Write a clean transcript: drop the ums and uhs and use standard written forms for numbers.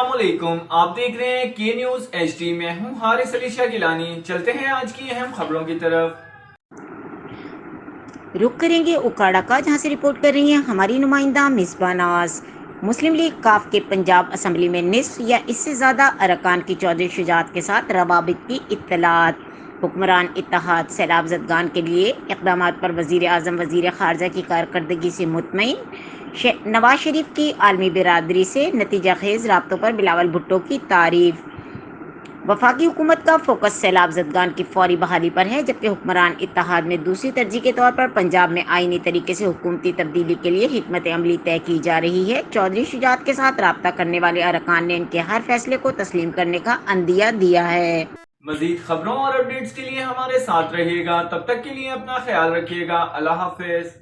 अस्सलाम वालेकुम, आप देख रहे हैं के न्यूज HD। में हूं हारिस अली शाह गिलानी। चलते हैं आज की अहम खबरों की तरफ। रुक करेंगे उकाड़ा का, जहां से रिपोर्ट कर रही हैं हमारी नुमाइंदा मिसबा नाज। मुस्लिम लीग काफ के पंजाब असम्बली में निस्फ या इससे ज़्यादा अरकान की चौधरी शुजात के साथ रवाबित की इत्तलात। हुक्मरान इत्तेहाद सैलाब ज़दगान के लिए इक़दामात पर वज़ीर आज़म वज़ीर ख़ारजा की कारकर्दगी से मुतमईन। नवाज शरीफ की आलमी बिरादरी से नतीजा खेज़ राब्तों पर बिलावल भुट्टो की तारीफ। वफाकी हुकूमत का फोकस सैलाब ज़दगान की फौरी बहाली पर है, जबकि हुक्मरान इत्तेहाद में दूसरी तरजीह के तौर पर पंजाब में आईनी तरीके से हुकूमती तब्दीली के लिए हिकमत अमली तय की जा रही है। चौधरी शुजात के साथ राब्ता करने वाले अरकान ने इनके हर फैसले को तस्लीम करने का अंदिया दिया है। मजीद खबरों और अपडेट्स के लिए हमारे साथ रहिएगा। तब तक के लिए अपना ख्याल रखिएगा। अल्लाह हाफिज।